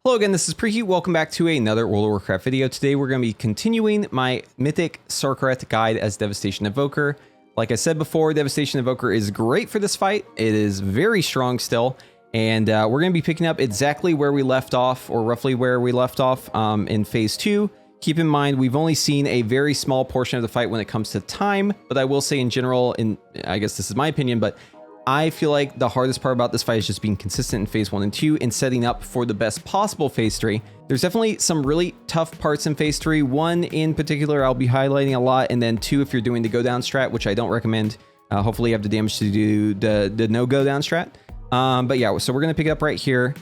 Hello again, this is Preheat. Welcome back to another World of Warcraft video. Today we're going to be continuing my Mythic Sarkareth guide as Devastation Evoker. Like I said before, Devastation Evoker is great for this fight. It is very strong still, and we're going to be picking up exactly where we left off, or roughly where we left off in Phase 2. Keep in mind, we've only seen a very small portion of the fight when it comes to time, but I will say in general, and I guess this is my opinion, but I feel like the hardest part about this fight is just being consistent in Phase 1 and 2 and setting up for the best possible Phase 3. There's definitely some really tough parts in Phase 3. One in particular I'll be highlighting a lot, and then two if you're doing the go down strat, which I don't recommend. Hopefully you have the damage to do the no go down strat. But yeah, so we're going to pick it up right here.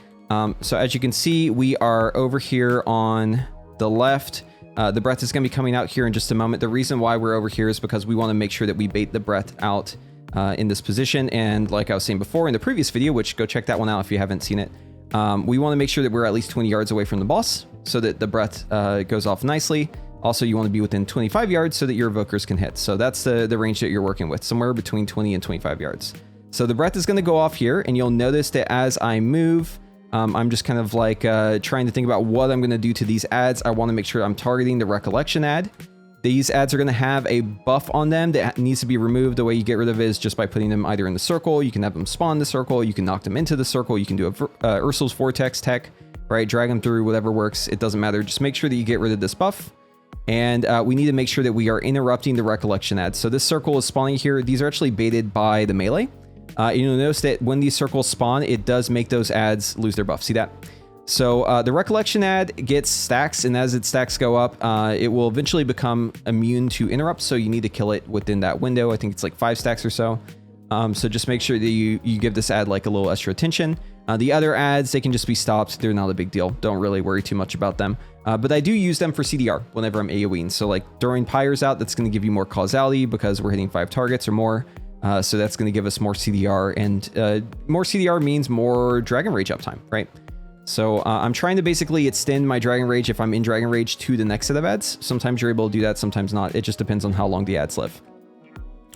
So as you can see, we are over here on the left. The breath is going to be coming out here in just a moment. The reason why we're over here is because we want to make sure that we bait the breath out in this position, and like I was saying before in the previous video, which go check that one out if you haven't seen it, we want to make sure that we're at least 20 yards away from the boss so that the breath goes off nicely. Also, you want to be within 25 yards so that your evokers can hit. So that's the range that you're working with, somewhere between 20 and 25 yards. So the breath is going to go off here, and you'll notice that as I move, I'm just kind of like trying to think about what I'm going to do to these ads. I want to make sure I'm targeting the recollection ad. These ads are going to have a buff on them that needs to be removed. The way you get rid of it is just by putting them either in the circle. You can have them spawn the circle. You can knock them into the circle. You can do a Ursul's Vortex tech, right? Drag them through, whatever works. It does't matter. Just make sure that you get rid of this buff. And we need to make sure that we are interrupting the recollection ads. So this circle is spawning here. These are actually baited by the melee. You'll notice that when these circles spawn, it does make those ads lose their buff. See that? So the recollection ad gets stacks, and as its stacks go up, it will eventually become immune to interrupts, so you need to kill it within that window. I think it's like 5 stacks or so. So just make sure that you give this ad like a little extra attention. The other ads, they can just be stopped. They're not a big deal. Don't really worry too much about them. But I do use them for CDR whenever I'm AoEing. So like during Pyre's out, that's going to give you more causality because we're hitting 5 targets or more. So that's going to give us more CDR, and more CDR means more Dragon Rage uptime, right? So I'm trying to basically extend my Dragon Rage if I'm in Dragon Rage to the next set of ads. Sometimes you're able to do that, sometimes not. It just depends on how long the ads live.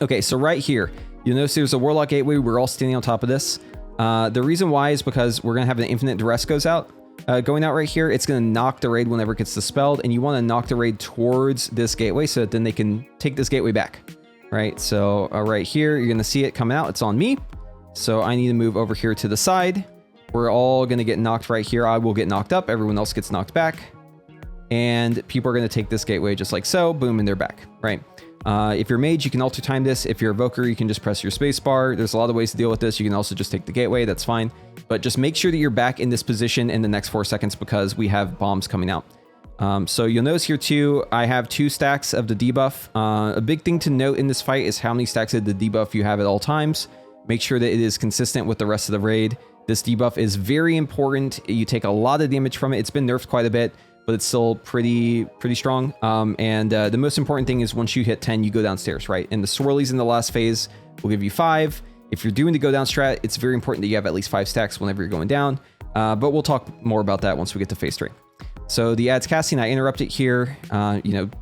Okay, so right here, you'll notice there's a Warlock Gateway. We're all standing on top of this. The reason why is because we're going to have an Infinite Duress going out right here. It's going to knock the raid whenever it gets dispelled, and you want to knock the raid towards this gateway so that then they can take this gateway back, right? So right here, you're going to see it coming out. It's on me. So I need to move over here to the side. We're all going to get knocked right here. I will get knocked up. Everyone else gets knocked back. And people are going to take this gateway just like so. Boom, and they're back, right? If you're mage, you can alter time this. If you're evoker, you can just press your space bar. There's a lot of ways to deal with this. You can also just take the gateway. That's fine. But just make sure that you're back in this position in the next 4 seconds because we have bombs coming out. So you'll notice here too, I have 2 stacks of the debuff. A big thing to note in this fight is how many stacks of the debuff you have at all times. Make sure that it is consistent with the rest of the raid. This debuff is very important. You take a lot of damage from it. It's been nerfed quite a bit, but it's still pretty strong. The most important thing is once you hit 10, you go downstairs, right? And the swirlies in the last phase will give you 5. If you're doing the go down strat, it's very important that you have at least 5 stacks whenever you're going down. But we'll talk more about that once we get to phase 3. So the ads casting, I interrupt it here.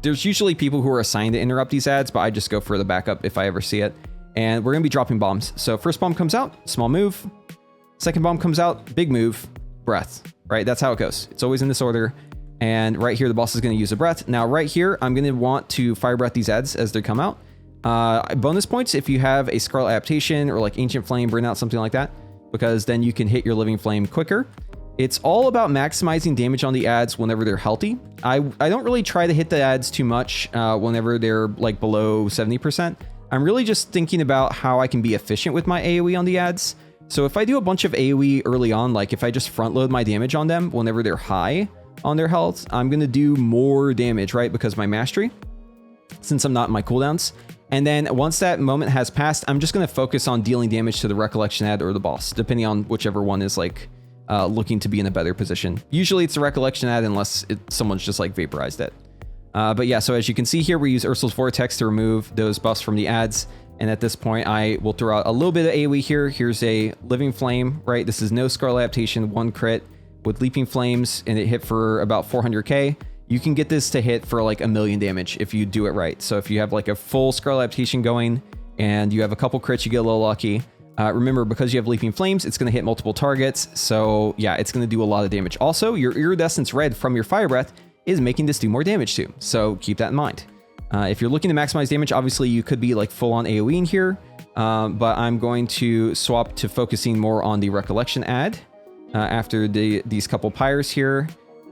There's usually people who are assigned to interrupt these ads, but I just go for the backup if I ever see it. And we're going to be dropping bombs. So first bomb comes out, small move. Second bomb comes out, big move, breath, right? That's how it goes. It's always in this order. And right here, the boss is going to use a breath. Now, right here, I'm going to want to fire breath these ads as they come out. Bonus points if you have a Scarlet Adaptation or like Ancient Flame, Burnout, something like that, because then you can hit your Living Flame quicker. It's all about maximizing damage on the ads whenever they're healthy. I don't really try to hit the ads too much whenever they're like below 70%. I'm really just thinking about how I can be efficient with my AoE on the ads. So if I do a bunch of AoE early on, like if I just front load my damage on them whenever they're high on their health, I'm going to do more damage, right? Because my mastery, since I'm not in my cooldowns. And then once that moment has passed, I'm just going to focus on dealing damage to the recollection ad or the boss, depending on whichever one is like looking to be in a better position. Usually it's the recollection ad unless someone's just like vaporized it. But yeah, so as you can see here, we use Ursul's Vortex to remove those buffs from the ads. And at this point, I will throw out a little bit of AoE here. Here's a Living Flame, right? This is no Scarlet Adaptation, 1 crit with Leaping Flames, and it hit for about 400k. You can get this to hit for like 1,000,000 damage if you do it right. So if you have like a full Scarlet Adaptation going and you have a couple crits, you get a little lucky. Remember, because you have Leaping Flames, it's going to hit multiple targets. So yeah, it's going to do a lot of damage. Also, your Iridescence Red from your Fire Breath is making this do more damage too. So keep that in mind. If you're looking to maximize damage, obviously you could be like full on AoE in here. But I'm going to swap to focusing more on the Recollection ad after these couple pyres here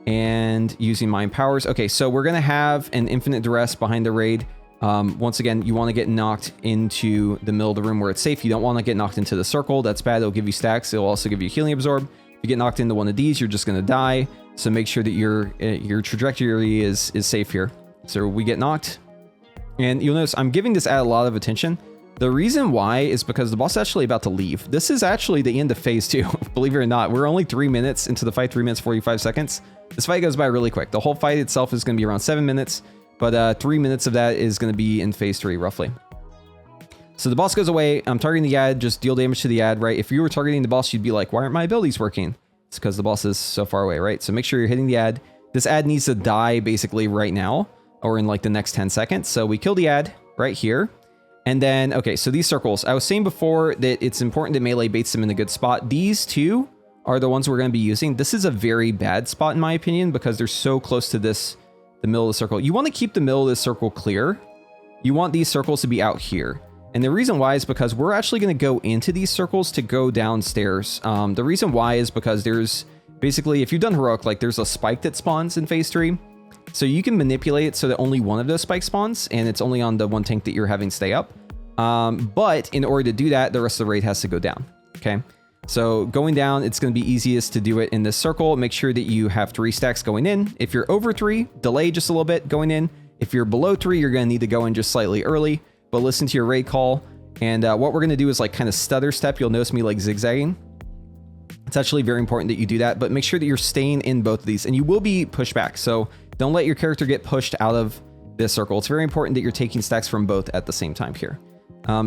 and using Mind Powers. Okay, so we're going to have an Infinite Duress behind the raid. Once again, you want to get knocked into the middle of the room where it's safe. You don't want to get knocked into the circle. That's bad. It'll give you stacks. It'll also give you Healing Absorb. If you get knocked into one of these, you're just going to die. So make sure that your trajectory is safe here. So we get knocked. And you'll notice I'm giving this ad a lot of attention. The reason why is because the boss is actually about to leave. This is actually the end of phase 2, believe it or not. We're only 3 minutes into the fight, 3 minutes, 45 seconds. This fight goes by really quick. The whole fight itself is going to be around 7 minutes, but 3 minutes of that is going to be in phase 3, roughly. So the boss goes away. I'm targeting the ad, just deal damage to the ad, right? If you were targeting the boss, you'd be like, why aren't my abilities working? It's because the boss is so far away, right? So make sure you're hitting the ad. This ad needs to die basically right now, or in like the next 10 seconds. So we kill the ad right here. And then, okay, so these circles, I was saying before that it's important that melee baits them in a good spot. These two are the ones we're going to be using. This is a very bad spot in my opinion, because they're so close to the middle of the circle. You want to keep the middle of the circle clear. You want these circles to be out here. And the reason why is because we're actually going to go into these circles to go downstairs. The reason why is because there's basically, if you've done heroic, like there's a spike that spawns in phase 3. So you can manipulate it so that only one of those spikes spawns, and it's only on the one tank that you're having stay up. But in order to do that, the rest of the raid has to go down. Okay. So going down, it's going to be easiest to do it in this circle. Make sure that you have 3 stacks going in. If you're over 3, delay just a little bit going in. If you're below 3, you're going to need to go in just slightly early, but listen to your raid call. And what we're going to do is like kind of stutter step. You'll notice me like zigzagging. It's actually very important that you do that, but make sure that you're staying in both of these, and you will be pushed back. So don't let your character get pushed out of this circle. It's very important that you're taking stacks from both at the same time here.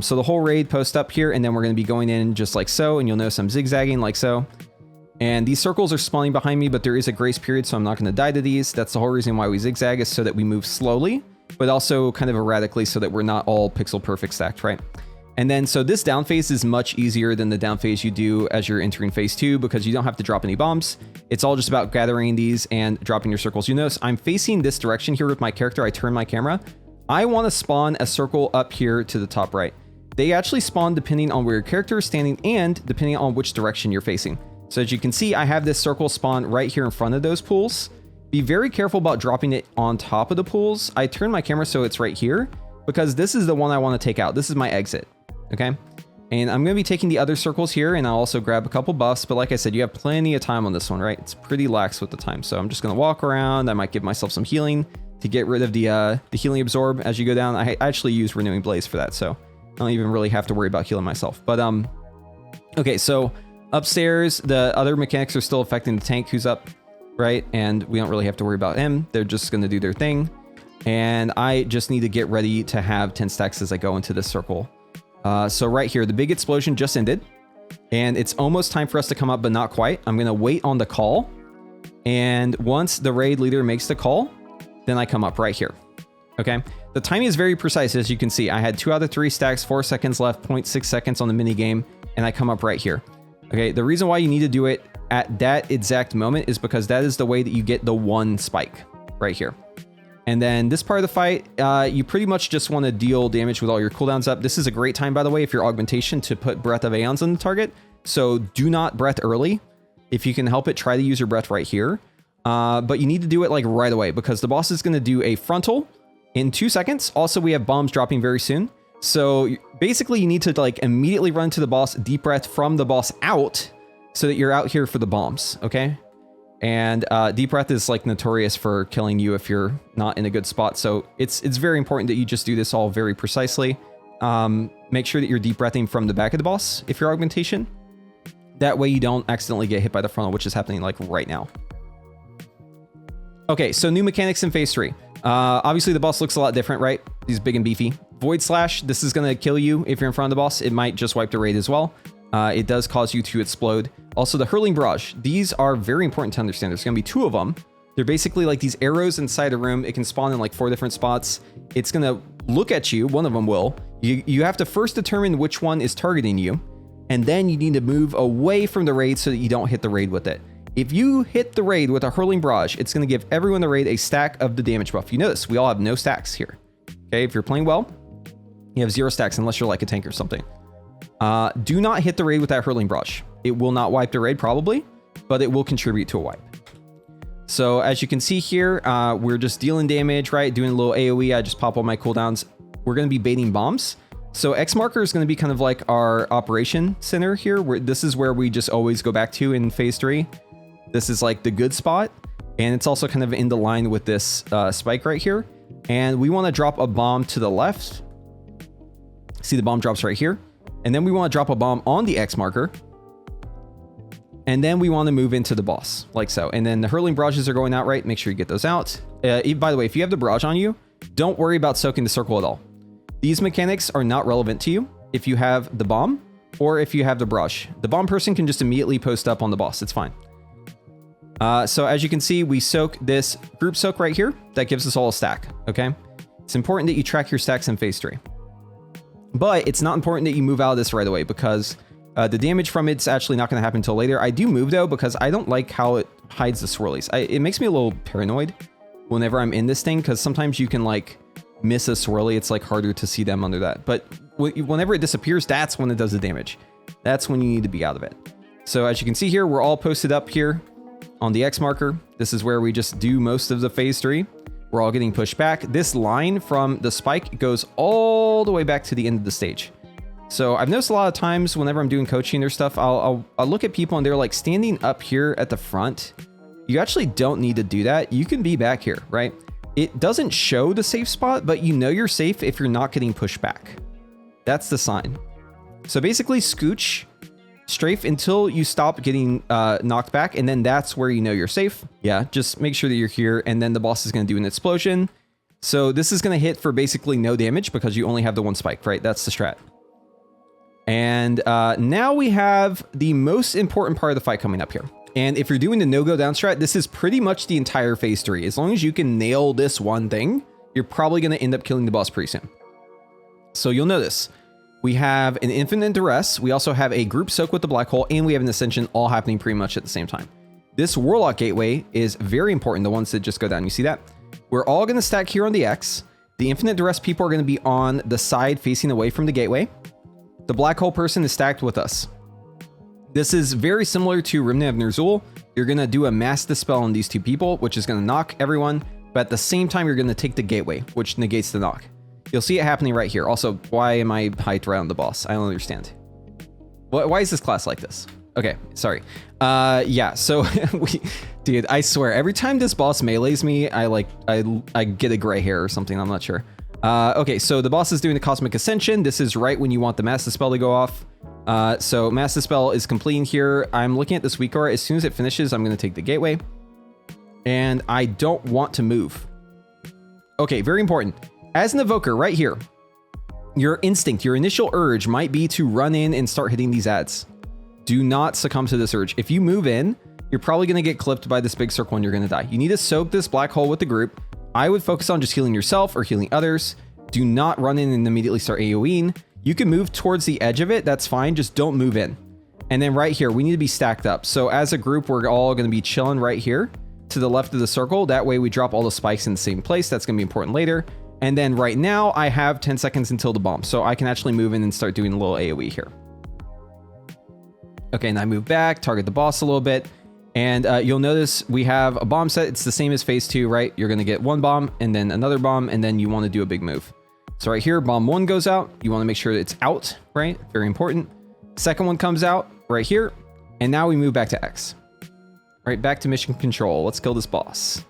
So the whole raid post up here, and then we're going to be going in just like so, and you'll notice I'm zigzagging like so. And these circles are spawning behind me, but there is a grace period, so I'm not going to die to these. That's the whole reason why we zigzag, is so that we move slowly, but also kind of erratically so that we're not all pixel perfect stacked, right? And then, so this down phase is much easier than the down phase you do as you're entering phase 2, because you don't have to drop any bombs. It's all just about gathering these and dropping your circles. You notice I'm facing this direction here with my character. I turn my camera. I want to spawn a circle up here to the top right. They actually spawn depending on where your character is standing and depending on which direction you're facing. So as you can see, I have this circle spawn right here in front of those pools. Be very careful about dropping it on top of the pools. I turn my camera so it's right here, because this is the one I want to take out. This is my exit. Okay. And I'm going to be taking the other circles here, and I'll also grab a couple buffs. But like I said, you have plenty of time on this one, right? It's pretty lax with the time. So I'm just going to walk around. I might give myself some healing to get rid of the healing absorb as you go down. I actually use Renewing Blaze for that, so I don't even really have to worry about healing myself. But okay, so upstairs, the other mechanics are still affecting the tank who's up, right? And we don't really have to worry about him. They're just going to do their thing. And I just need to get ready to have 10 stacks as I go into this circle. So right here, the big explosion just ended, and it's almost time for us to come up, but not quite. I'm going to wait on the call. And once the raid leader makes the call, then I come up right here. Okay. The timing is very precise. As you can see, I had 2 out of 3 stacks, 4 seconds left, 0.6 seconds on the mini game, and I come up right here. Okay. The reason why you need to do it at that exact moment is because that is the way that you get the 1 spike right here. And then this part of the fight, you pretty much just want to deal damage with all your cooldowns up. This is a great time, by the way, if you're augmentation, to put Breath of Aeons on the target. So do not breath early. If you can help it, try to use your breath right here. But you need to do it like right away, because the boss is going to do a frontal in 2 seconds. Also, we have bombs dropping very soon. So basically you need to like immediately run to the boss, deep breath from the boss out, so that you're out here for the bombs. Okay. And deep breath is like notorious for killing you if you're not in a good spot. So it's very important that you just do this all very precisely. Make sure that you're deep breathing from the back of the boss if you're augmentation. That way you don't accidentally get hit by the frontal, which is happening like right now. Okay, so new mechanics in phase 3. Obviously the boss looks a lot different, right? He's big and beefy. Void Slash, this is going to kill you if you're in front of the boss. It might just wipe the raid as well. It does cause you to explode. Also, the Hurling Barrage. These are very important to understand. There's going to be 2 of them. They're basically like these arrows inside a room. It can spawn in like 4 different spots. It's going to look at you. One of them will. You have to first determine which one is targeting you. and then you need to move away from the raid so that you don't hit the raid with it. If you hit the raid with a Hurling Barrage, it's going to give everyone in the raid a stack of the damage buff. You notice we all have no stacks here. Okay, if you're playing well, you have 0 stacks unless you're like a tank or something. Do not hit the raid with that Hurling Barrage. It will not wipe the raid probably, but it will contribute to a wipe. So as you can see here, we're just dealing damage, right? Doing a little AoE. I just pop all my cooldowns. We're going to be baiting bombs. So X marker is going to be kind of like our operation center here. This is where we just always go back to in phase 3. This is like the good spot. And it's also kind of in the line with this spike right here. And we want to drop a bomb to the left. See, the bomb drops right here. And then we want to drop a bomb on the X marker. And then we want to move into the boss, like so. And then the hurling barrages are going out, right? Make sure you get those out. By the way, if you have the barrage on you, don't worry about soaking the circle at all. These mechanics are not relevant to you if you have the bomb or if you have the barrage. The bomb person can just immediately post up on the boss. It's fine. So as you can see, we soak this group soak right here. That gives us all a stack, okay? It's important that you track your stacks in phase 3. But it's not important that you move out of this right away because the damage from it's actually not going to happen until later. I do move though because I don't like how it hides the swirlies. It makes me a little paranoid whenever I'm in this thing because sometimes you can like miss a swirly. It's like harder to see them under that. But whenever it disappears, that's when it does the damage. That's when you need to be out of it. So as you can see here, we're all posted up here on the X marker. This is where we just do most of the phase 3. We're all getting pushed back. This line from the spike goes all the way back to the end of the stage. So I've noticed a lot of times whenever I'm doing coaching or stuff, I'll look at people and they're like standing up here at the front. You actually don't need to do that. You can be back here, right? It doesn't show the safe spot, but you know you're safe if you're not getting pushed back. That's the sign. So basically scooch, strafe until you stop getting knocked back, and then that's where you know you're safe. Yeah, just make sure that you're here, and then the boss is going to do an explosion. So this is going to hit for basically no damage because you only have the one spike, right? That's the strat. And now we have the most important part of the fight coming up here. And if you're doing the no-go down strat, this is pretty much the entire phase 3. As long as you can nail this one thing, you're probably going to end up killing the boss pretty soon. So you'll notice we have an infinite duress. We also have a group soak with the black hole, and we have an ascension all happening pretty much at the same time. This warlock gateway is very important. The ones that just go down, you see that? We're all going to stack here on the X. The infinite duress people are going to be on the side facing away from the gateway. The black hole person is stacked with us. This is very similar to Remnant of Ner'zhul. You're going to do a mass dispel on these two people, which is going to knock everyone. But at the same time, you're going to take the gateway, which negates the knock. You'll see it happening right here. Also, why am I hyped around the boss? I don't understand. Why is this class like this? Okay, sorry. Yeah, so dude, I swear, every time this boss melees me, I get a gray hair or something. I'm not sure. Okay, so the boss is doing the Cosmic Ascension. This is right when you want the Mass Dispel to go off. So Mass Dispel is completing here. I'm looking at this weak aura. As soon as it finishes, I'm going to take the gateway. And I don't want to move. Okay, very important. As an evoker right here, your instinct, your initial urge might be to run in and start hitting these ads. Do not succumb to this urge. If you move in, you're probably going to get clipped by this big circle and you're going to die. You need to soak this black hole with the group. I would focus on just healing yourself or healing others. Do not run in and immediately start AoEing. You can move towards the edge of it. That's fine. Just don't move in. And then right here, we need to be stacked up. So as a group, we're all going to be chilling right here to the left of the circle. That way we drop all the spikes in the same place. That's going to be important later. And then right now I have 10 seconds until the bomb. So I can actually move in and start doing a little AoE here. Okay, and I move back, target the boss a little bit. And you'll notice we have a bomb set. It's the same as phase 2, right? You're going to get one bomb and then another bomb, and then you want to do a big move. So right here, bomb 1 goes out. You want to make sure that it's out, right? Very important. Second one comes out right here. And now we move back to X. Right, back to mission control. Let's kill this boss.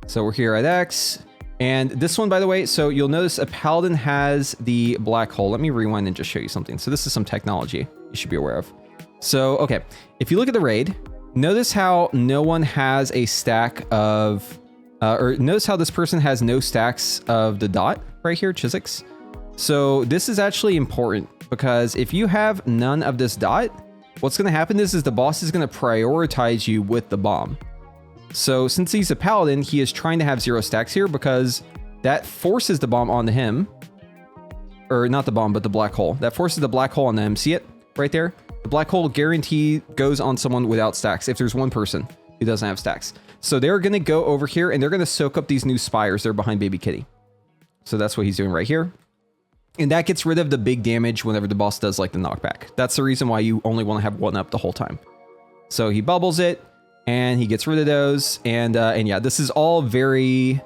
So we're here at X. And this one, by the way, so you'll notice a paladin has the black hole. Let me rewind and just show you something. So this is some technology you should be aware of. So, okay, if you look at the raid, notice how no one has a stack of, or notice how this person has no stacks of the dot right here, Chisix. So this is actually important because if you have none of this dot, what's going to happen is the boss is going to prioritize you with the bomb. So since he's a paladin, he is trying to have 0 stacks here because that forces the bomb onto him. Or not the bomb, but the black hole. That forces the black hole on them. See it right there? The black hole guarantee goes on someone without stacks if there's one person who doesn't have stacks. So they're going to go over here and they're going to soak up these new spires. They're behind Baby Kitty. So that's what he's doing right here. And that gets rid of the big damage whenever the boss does like the knockback. That's the reason why you only want to have one up the whole time. So he bubbles it and he gets rid of those. And yeah, this is all very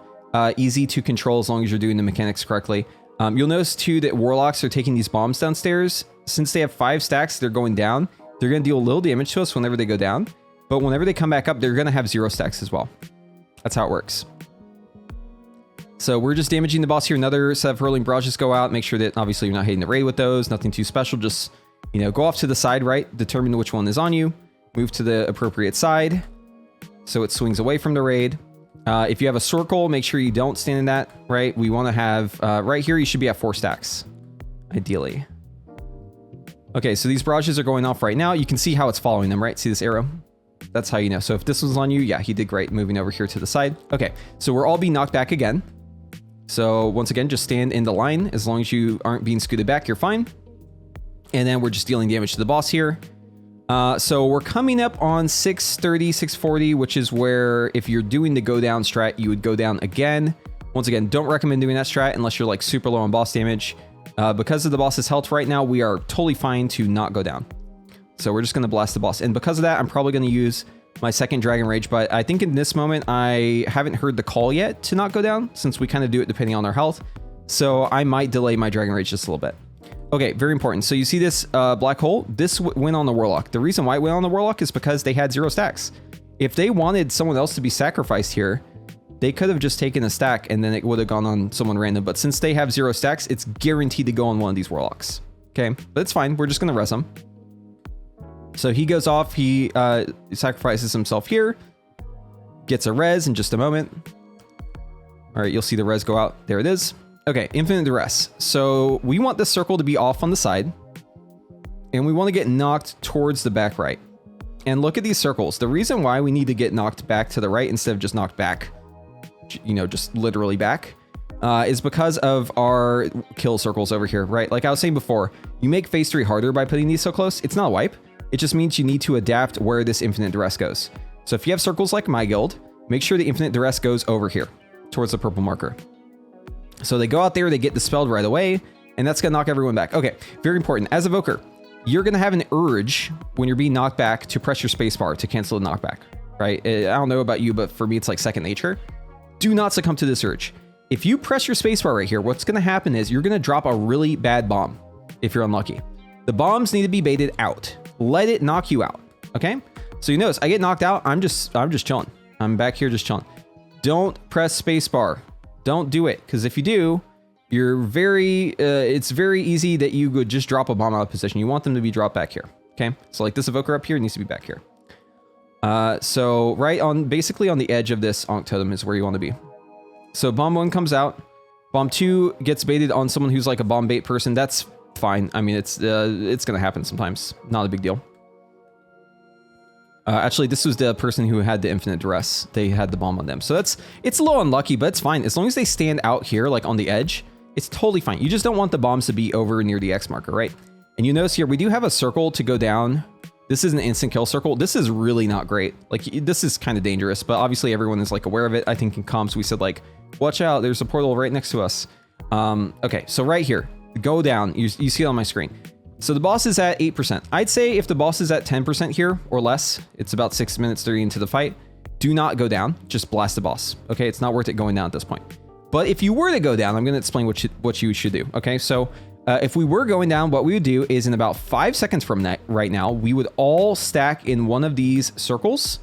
easy to control as long as you're doing the mechanics correctly. You'll notice too that warlocks are taking these bombs downstairs. Since they have 5 stacks, they're going down. They're going to deal a little damage to us whenever they go down. But whenever they come back up, they're going to have 0 stacks as well. That's how it works. So we're just damaging the boss here. Another set of hurling barrages go out. Make sure that obviously you're not hitting the raid with those. Nothing too special. Just, you know, go off to the side, right? Determine which one is on you. Move to the appropriate side so it swings away from the raid. If you have a circle, make sure you don't stand in that, right? We want to have, right here, you should be at 4 stacks, ideally. Okay, so these barrages are going off right now. You can see how it's following them, right? See this arrow? That's how you know. So if this was on you, yeah, he did great moving over here to the side. Okay, so we're all being knocked back again. So once again, just stand in the line. As long as you aren't being scooted back, you're fine. And then we're just dealing damage to the boss here. So we're coming up on 630, 640, which is where if you're doing the go down strat, you would go down again. Once again, don't recommend doing that strat unless you're like super low on boss damage. Because of the boss's health right now, we are totally fine to not go down. So we're just going to blast the boss. And because of that, I'm probably going to use my second Dragon Rage. But I think in this moment, I haven't heard the call yet to not go down, since we kind of do it depending on our health. So I might delay my Dragon Rage just a little bit. Okay, very important. So you see this black hole? This went on the Warlock. The reason why it went on the Warlock is because they had 0 stacks. If they wanted someone else to be sacrificed here, they could have just taken a stack and then it would have gone on someone random. But since they have 0 stacks, it's guaranteed to go on one of these Warlocks. Okay, but it's fine. We're just going to res him. So he goes off. He sacrifices himself here. Gets a res in just a moment. All right, you'll see the res go out. There it is. Okay, infinite duress. So we want this circle to be off on the side. And we want to get knocked towards the back right. And look at these circles. The reason why we need to get knocked back to the right instead of just knocked back, you know, just literally back, is because of our kill circles over here, right? Like I was saying before, you make phase 3 harder by putting these so close. It's not a wipe. It just means you need to adapt where this infinite duress goes. So if you have circles like my guild, make sure the infinite duress goes over here towards the purple marker. So they go out there, they get dispelled right away, and that's going to knock everyone back. Okay, very important. As Evoker, you're going to have an urge when you're being knocked back to press your spacebar to cancel the knockback, right? I don't know about you, but for me, it's like second nature. Do not succumb to this urge. If you press your spacebar right here, what's going to happen is you're going to drop a really bad bomb if you're unlucky. The bombs need to be baited out. Let it knock you out, okay? So you notice I get knocked out. I'm just chilling. I'm back here just chilling. Don't press spacebar. Don't do it, because if you do, you're it's very easy that you would just drop a bomb out of position. You want them to be dropped back here, okay? So like this Evoker up here needs to be back here. So right on, basically on the edge of this Ankh Totem is where you want to be. So bomb 1 comes out. Bomb 2 gets baited on someone who's like a bomb bait person. That's fine. I mean, it's gonna happen sometimes. Not a big deal. Actually, this was the person who had the infinite duress. They had the bomb on them. So it's a little unlucky, but it's fine. As long as they stand out here, like on the edge, it's totally fine. You just don't want the bombs to be over near the X marker, right? And you notice here, we do have a circle to go down. This is an instant kill circle. This is really not great. Like, this is kind of dangerous, but obviously everyone is like aware of it. I think in comms, we said like, watch out, there's a portal right next to us. Okay, so right here, go down. You see it on my screen. So the boss is at 8%. I'd say if the boss is at 10% here or less, it's about 6 minutes 30 into the fight, do not go down. Just blast the boss. Okay, it's not worth it going down at this point. But if you were to go down, I'm going to explain what you should do. Okay, so if we were going down, what we would do is in about 5 seconds from that right now, we would all stack in one of these circles.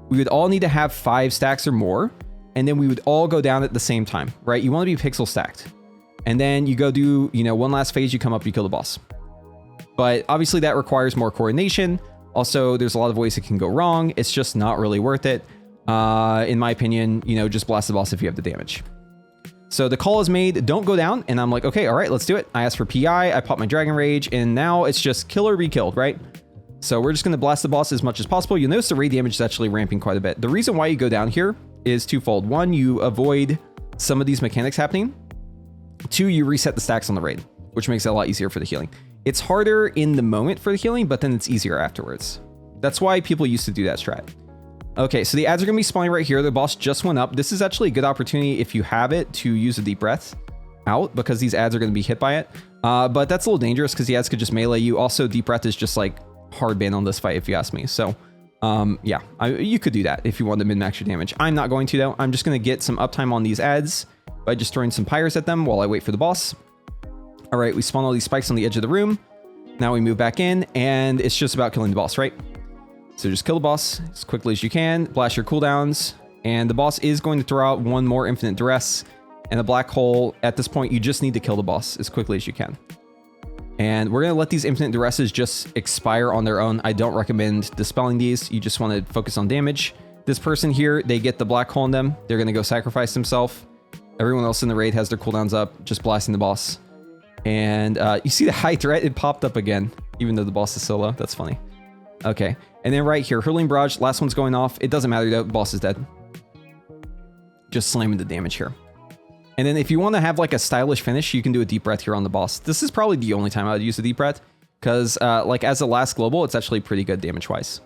We would all need to have 5 stacks or more, and then we would all go down at the same time, right? You want to be pixel stacked. And then you go do, you know, one last phase, you come up, you kill the boss. But obviously that requires more coordination. Also, there's a lot of ways it can go wrong. It's just not really worth it. In my opinion, you know, just blast the boss if you have the damage. So the call is made, don't go down. And I'm like, okay, all right, let's do it. I asked for PI, I popped my Dragon Rage, and now it's just kill or be killed, right? So we're just going to blast the boss as much as possible. You'll notice the raid damage is actually ramping quite a bit. The reason why you go down here is twofold. 1, you avoid some of these mechanics happening. 2, you reset the stacks on the raid, which makes it a lot easier for the healing. It's harder in the moment for the healing, but then it's easier afterwards. That's why people used to do that strat. Okay, so the ads are going to be spawning right here. The boss just went up. This is actually a good opportunity if you have it to use a deep breath out, because these ads are going to be hit by it. But that's a little dangerous because the ads could just melee you. Also, deep breath is just like hard ban on this fight if you ask me. So yeah, you could do that if you want to min-max your damage. I'm not going to though. I'm just going to get some uptime on these ads by just throwing some pyres at them while I wait for the boss. All right, we spawn all these spikes on the edge of the room. Now we move back in, and it's just about killing the boss, right? So just kill the boss as quickly as you can, blast your cooldowns, and the boss is going to throw out one more infinite duress and a black hole. At this point, you just need to kill the boss as quickly as you can. And we're going to let these infinite duresses just expire on their own. I don't recommend dispelling these. You just want to focus on damage. This person here, they get the black hole in them. They're going to go sacrifice themselves. Everyone else in the raid has their cooldowns up, just blasting the boss. And you see the height, right? It popped up again, even though the boss is so low. That's funny. Okay. And then right here, Hurling Barrage, last one's going off. It doesn't matter though, the boss is dead. Just slamming the damage here. And then if you want to have like a stylish finish, you can do a deep breath here on the boss. This is probably the only time I would use a deep breath, because like as a last global, it's actually pretty good damage-wise.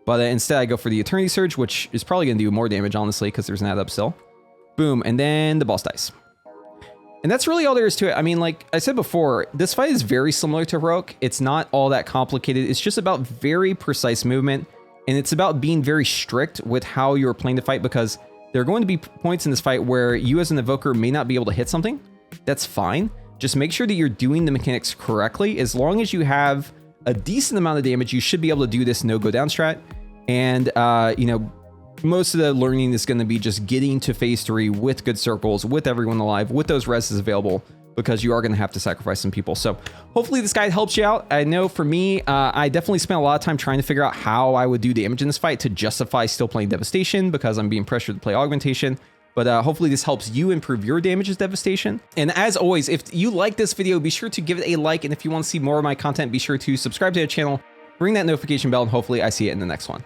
But instead I go for the Eternity Surge, which is probably going to do more damage, honestly, because there's an ad up still. Boom, and then the boss dies. And that's really all there is to it. I mean, like I said before, this fight is very similar to Heroic. It's not all that complicated. It's just about very precise movement, and it's about being very strict with how you're playing the fight, because there are going to be points in this fight where you as an evoker may not be able to hit something. That's fine. Just make sure that you're doing the mechanics correctly. As long as you have a decent amount of damage, you should be able to do this no go down strat. And, you know, most of the learning is going to be just getting to phase 3 with good circles, with everyone alive, with those reses available, because you are going to have to sacrifice some people. So hopefully this guide helps you out. I know for me, I definitely spent a lot of time trying to figure out how I would do damage in this fight to justify still playing Devastation, because I'm being pressured to play Augmentation. But hopefully this helps you improve your damage as Devastation. And as always, if you like this video, be sure to give it a like. And if you want to see more of my content, be sure to subscribe to the channel, ring that notification bell, and hopefully I see it in the next one.